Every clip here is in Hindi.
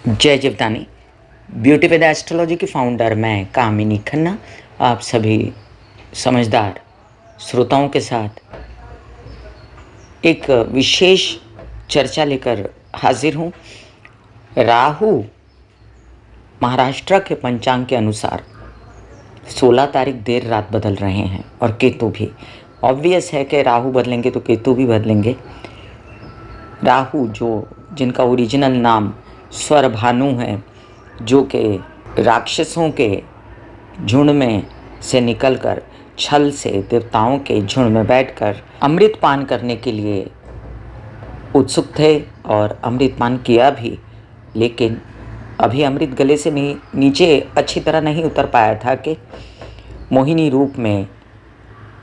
जय जीवदानी। ब्यूटी विद एस्ट्रोलॉजी की फाउंडर मैं कामिनी खन्ना आप सभी समझदार श्रोताओं के साथ एक विशेष चर्चा लेकर हाजिर हूँ। राहु महाराष्ट्र के पंचांग के अनुसार 16 तारीख देर रात बदल रहे हैं और केतु भी। ऑब्वियस है कि राहु बदलेंगे तो केतु भी बदलेंगे। राहु जिनका ओरिजिनल नाम स्वरभानु है, जो कि राक्षसों के झुंड में से निकलकर छल से देवताओं के झुंड में बैठकर अमृत पान करने के लिए उत्सुक थे और अमृत पान किया भी, लेकिन अभी अमृत गले से नीचे अच्छी तरह नहीं उतर पाया था कि मोहिनी रूप में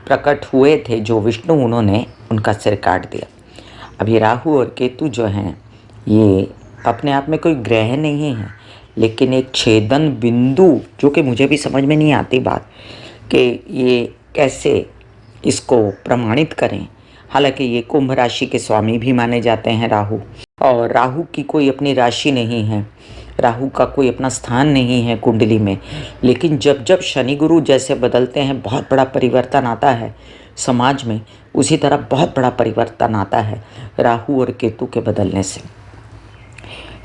प्रकट हुए थे जो विष्णु, उन्होंने उनका सिर काट दिया। अभी राहु और केतु जो हैं ये अपने आप में कोई ग्रह नहीं है, लेकिन एक छेदन बिंदु, जो कि मुझे भी समझ में नहीं आती बात कि ये कैसे इसको प्रमाणित करें। हालांकि ये कुंभ राशि के स्वामी भी माने जाते हैं राहु, और राहु की कोई अपनी राशि नहीं है, राहु का कोई अपना स्थान नहीं है कुंडली में। लेकिन जब जब शनि गुरु जैसे बदलते हैं बहुत बड़ा परिवर्तन आता है समाज में, उसी तरह बहुत बड़ा परिवर्तन आता है राहु और केतु के बदलने से।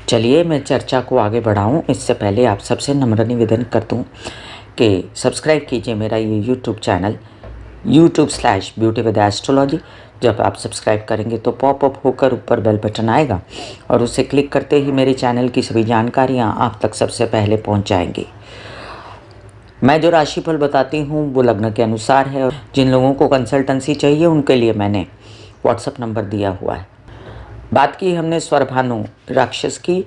चलिए मैं चर्चा को आगे बढ़ाऊं, इससे पहले आप सबसे नम्र निवेदन करता हूँ कि सब्सक्राइब कीजिए मेरा ये यूट्यूब चैनल YouTube/ब्यूटी विद एस्ट्रोलॉजी। जब आप सब्सक्राइब करेंगे तो पॉपअप होकर ऊपर बेल बटन आएगा और उसे क्लिक करते ही मेरे चैनल की सभी जानकारियाँ आप तक सबसे पहले पहुँच जाएंगी। मैं जो राशिफल बताती हूँ वो लग्न के अनुसार है, और जिन लोगों को कंसल्टेंसी चाहिए उनके लिए मैंने व्हाट्सएप नंबर दिया हुआ है। बात की हमने स्वरभानु राक्षस की,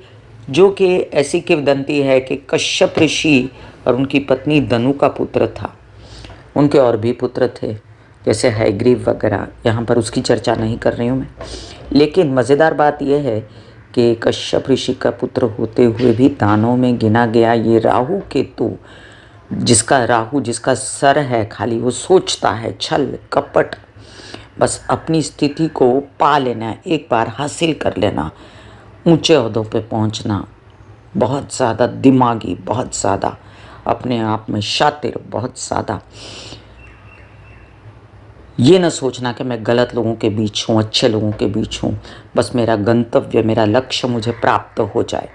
जो कि ऐसी किंवदंती है कि कश्यप ऋषि और उनकी पत्नी दनु का पुत्र था। उनके और भी पुत्र थे जैसे हयग्रीव वगैरह, यहाँ पर उसकी चर्चा नहीं कर रही हूँ मैं। लेकिन मज़ेदार बात यह है कि कश्यप ऋषि का पुत्र होते हुए भी दानों में गिना गया ये राहु केतु, जिसका सर है खाली, वो सोचता है छल कपट, बस अपनी स्थिति को पा लेना, एक बार हासिल कर लेना, ऊंचे ओहदों पे पहुंचना, बहुत ज़्यादा दिमागी, बहुत ज़्यादा अपने आप में शातिर, बहुत ज़्यादा ये न सोचना कि मैं गलत लोगों के बीच हूँ, अच्छे लोगों के बीच हूँ, बस मेरा गंतव्य, मेरा लक्ष्य मुझे प्राप्त हो जाए।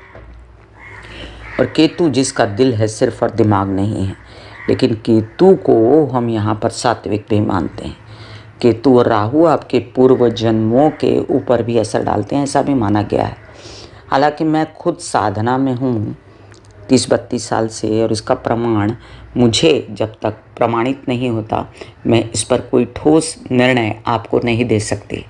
और केतु जिसका दिल है सिर्फ और दिमाग नहीं है, लेकिन केतु को हम यहाँ पर सात्विक भी मानते हैं। केतु और राहु आपके पूर्व जन्मों के ऊपर भी असर डालते हैं, ऐसा भी माना गया है। हालांकि मैं खुद साधना में हूँ 30-32 साल से, और इसका प्रमाण मुझे जब तक प्रमाणित नहीं होता मैं इस पर कोई ठोस निर्णय आपको नहीं दे सकती।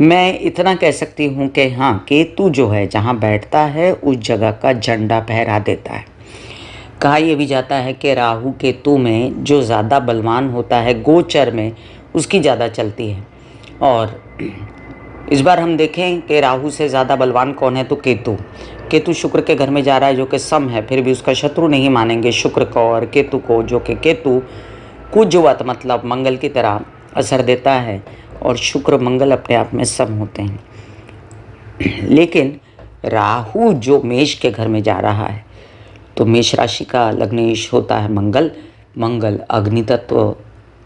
मैं इतना कह सकती हूँ कि हाँ, केतु जो है जहाँ बैठता है उस जगह का झंडा फहरा देता है। कहा यह भी जाता है कि राहु केतु में जो ज़्यादा बलवान होता है गोचर में, उसकी ज़्यादा चलती है। और इस बार हम देखें कि राहु से ज़्यादा बलवान कौन है, तो केतु शुक्र के घर में जा रहा है, जो कि सम है, फिर भी उसका शत्रु नहीं मानेंगे शुक्र को और केतु को, जो कि केतु कुजवत मतलब मंगल की तरह असर देता है, और शुक्र मंगल अपने आप में सम होते हैं। लेकिन राहु जो मेष के घर में जा रहा है, तो मेष राशि का लग्नेश होता है मंगल अग्नि तत्व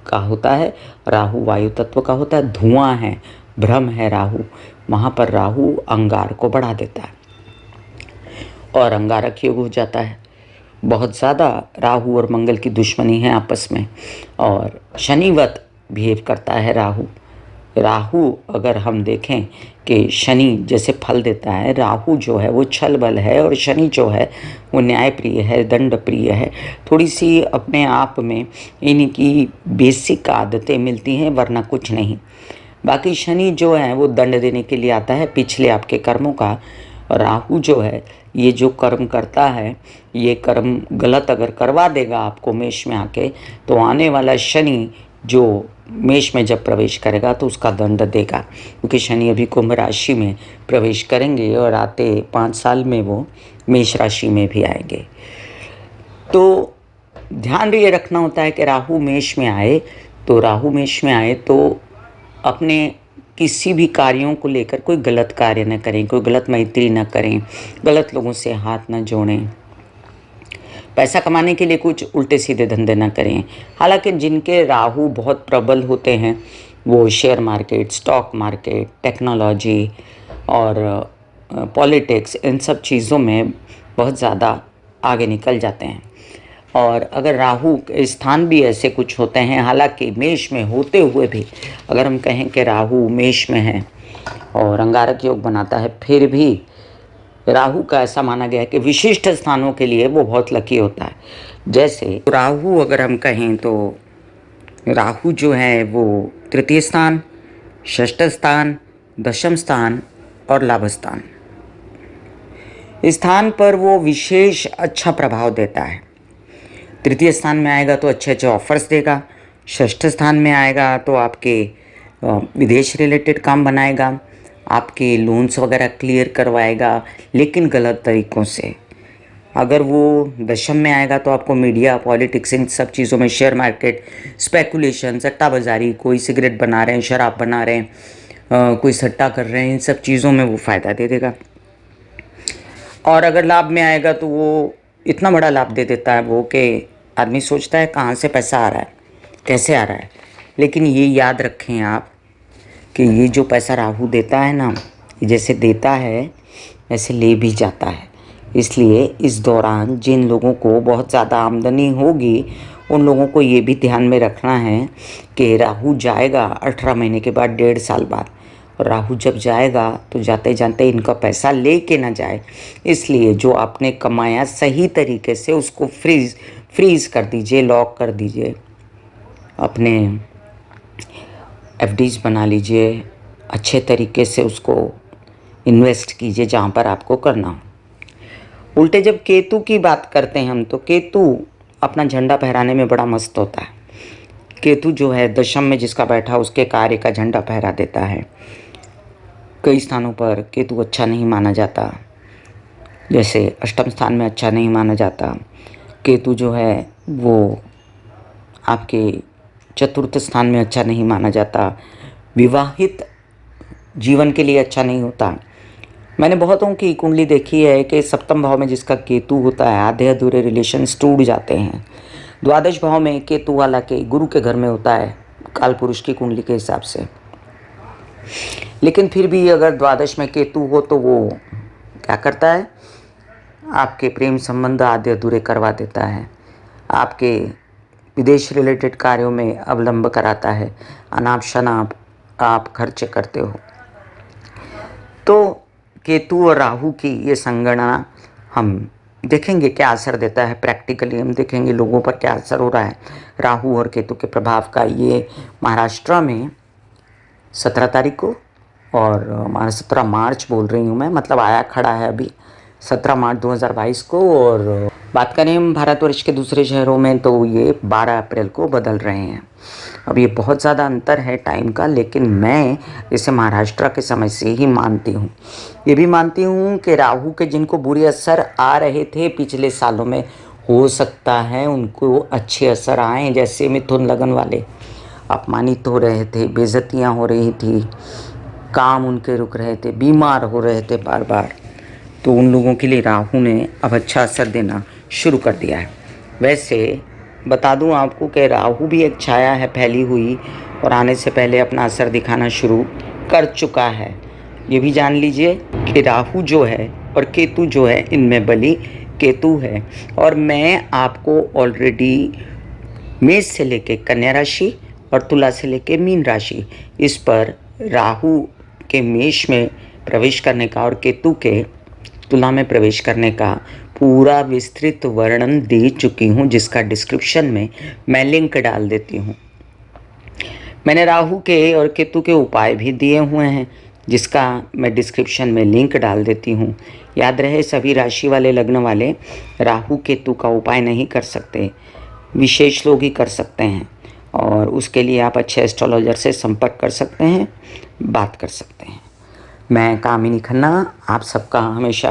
का होता है, राहु वायु तत्व का होता है, धुआं है, भ्रम है राहु, वहाँ पर राहु अंगार को बढ़ा देता है और अंगारक योग हो जाता है। बहुत ज़्यादा राहु और मंगल की दुश्मनी है आपस में, और शनिवत बिहेव करता है राहु अगर हम देखें कि शनि जैसे फल देता है, राहु जो है वो छल बल है, और शनि जो है वो न्याय प्रिय है, दंड प्रिय है। थोड़ी सी अपने आप में इनकी बेसिक आदतें मिलती हैं, वरना कुछ नहीं। बाकी शनि जो है वो दंड देने के लिए आता है पिछले आपके कर्मों का, और राहु जो है ये जो कर्म करता है, ये कर्म गलत अगर करवा देगा आपको मेष में आके, तो आने वाला शनि जो मेष में जब प्रवेश करेगा तो उसका दंड देगा, क्योंकि शनि अभी कुंभ राशि में प्रवेश करेंगे और आते 5 साल में वो मेष राशि में भी आएंगे। तो ध्यान ये रखना होता है कि राहु मेष में आए तो अपने किसी भी कार्यों को लेकर कोई गलत कार्य न करें, कोई गलत मैत्री न करें, गलत लोगों से हाथ न जोड़ें, पैसा कमाने के लिए कुछ उल्टे सीधे धंधे न करें। हालांकि जिनके राहु बहुत प्रबल होते हैं वो share market, stock market, technology और पॉलिटिक्स, इन सब चीज़ों में बहुत ज़्यादा आगे निकल जाते हैं। और अगर राहु के स्थान भी ऐसे कुछ होते हैं, हालांकि मेष में होते हुए भी अगर हम कहें कि राहु मेष में है और अंगारक योग बनाता है, फिर भी राहु का ऐसा माना गया है कि विशिष्ट स्थानों के लिए वो बहुत लकी होता है। जैसे राहु अगर हम कहें तो राहु जो है वो तृतीय स्थान, षष्ठ स्थान, दशम स्थान और लाभ स्थान स्थान पर वो विशेष अच्छा प्रभाव देता है। तृतीय स्थान में आएगा तो अच्छे अच्छे ऑफर्स देगा, षष्ठ स्थान में आएगा तो आपके विदेश रिलेटेड काम बनाएगा, आपके लोन्स वगैरह क्लियर करवाएगा, लेकिन गलत तरीक़ों से। अगर वो दशम में आएगा तो आपको मीडिया, पॉलिटिक्स, इन सब चीज़ों में, शेयर मार्केट, स्पेकुलेशन, सट्टा बाज़ारी, कोई सिगरेट बना रहे हैं, शराब बना रहे हैं, कोई सट्टा कर रहे हैं, इन सब चीज़ों में वो फ़ायदा दे देगा। और अगर लाभ में आएगा तो वो इतना बड़ा लाभ दे देता है वो कि आदमी सोचता है कहाँ से पैसा आ रहा है, कैसे आ रहा है। लेकिन ये याद रखें आप कि ये जो पैसा राहु देता है ना, जैसे देता है वैसे ले भी जाता है। इसलिए इस दौरान जिन लोगों को बहुत ज़्यादा आमदनी होगी उन लोगों को ये भी ध्यान में रखना है कि राहु जाएगा 18 महीने के बाद, 1.5 साल बाद। और राहु जब जाएगा तो जाते जाते इनका पैसा ले के ना जाए, इसलिए जो आपने कमाया सही तरीके से उसको फ्रीज़ कर दीजिए, लॉक कर दीजिए, अपने एफडीज बना लीजिए, अच्छे तरीके से उसको इन्वेस्ट कीजिए जहाँ पर आपको करना हो। उल्टे जब केतु की बात करते हैं हम, तो केतु अपना झंडा फहराने में बड़ा मस्त होता है। केतु जो है दशम में जिसका बैठा उसके कार्य का झंडा फहरा देता है। कई स्थानों पर केतु अच्छा नहीं माना जाता, जैसे अष्टम स्थान में अच्छा नहीं माना जाता। केतु जो है वो आपके चतुर्थ स्थान में अच्छा नहीं माना जाता, विवाहित जीवन के लिए अच्छा नहीं होता। मैंने बहुतों की कुंडली देखी है कि सप्तम भाव में जिसका केतु होता है आधे अधूरे रिलेशंस टूट जाते हैं। द्वादश भाव में केतु वाला के गुरु के घर में होता है काल पुरुष की कुंडली के हिसाब से। लेकिन फिर भी अगर द्वादश में केतु हो तो वो क्या करता है, आपके प्रेम संबंध आधे अधूरे करवा देता है, आपके विदेश रिलेटेड कार्यों में अवलंब कराता है, अनाप शनाप आप खर्चे करते हो। तो केतु और राहु की ये संगणना हम देखेंगे क्या असर देता है। प्रैक्टिकली हम देखेंगे लोगों पर क्या असर हो रहा है राहु और केतु के प्रभाव का। ये महाराष्ट्र में 17 तारीख को, और 17 मार्च बोल रही हूँ मैं, मतलब आया खड़ा है अभी 17 मार्च 2022 को। और बात करें हम भारतवर्ष के दूसरे शहरों में तो ये 12 अप्रैल को बदल रहे हैं। अब ये बहुत ज़्यादा अंतर है टाइम का, लेकिन मैं इसे महाराष्ट्र के समय से ही मानती हूँ। ये भी मानती हूँ कि राहु के जिनको बुरे असर आ रहे थे पिछले सालों में, हो सकता है उनको अच्छे असर आए। जैसे मिथुन लगन वाले अपमानित हो रहे थे, बेइज्जतियाँ हो रही थी, काम उनके रुक रहे थे, बीमार हो रहे थे बार बार, तो उन लोगों के लिए राहु ने अब अच्छा असर देना शुरू कर दिया है। वैसे बता दूं आपको कि राहु भी एक छाया है फैली हुई, और आने से पहले अपना असर दिखाना शुरू कर चुका है। ये भी जान लीजिए कि राहु जो है और केतु जो है, इनमें बली केतु है। और मैं आपको ऑलरेडी मेष से लेके कन्या राशि और तुला से लेके मीन राशि, इस पर राहु के मेष में प्रवेश करने का और केतु के तुला में प्रवेश करने का पूरा विस्तृत वर्णन दे चुकी हूँ, जिसका डिस्क्रिप्शन में मैं लिंक डाल देती हूँ। मैंने राहु के और केतु के उपाय भी दिए हुए हैं, जिसका मैं डिस्क्रिप्शन में लिंक डाल देती हूँ। याद रहे, सभी राशि वाले, लग्न वाले राहु केतु का उपाय नहीं कर सकते, विशेष लोग ही कर सकते हैं। और उसके लिए आप अच्छे एस्ट्रोलॉजर से संपर्क कर सकते हैं, बात कर सकते हैं। मैं कामिनी खन्ना आप सबका हमेशा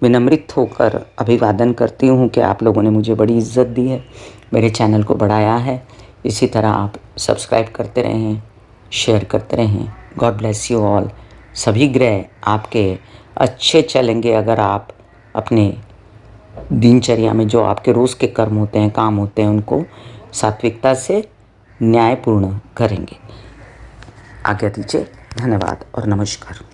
विनम्रित होकर अभिवादन करती हूँ कि आप लोगों ने मुझे बड़ी इज़्ज़त दी है, मेरे चैनल को बढ़ाया है। इसी तरह आप सब्सक्राइब करते रहें, शेयर करते रहें। God bless you all. सभी ग्रह आपके अच्छे चलेंगे अगर आप अपने दिनचर्या में जो आपके रोज़ के कर्म होते हैं, काम होते हैं, उनको सात्विकता से न्यायपूर्ण करेंगे। आज्ञा दीजिए। धन्यवाद और नमस्कार।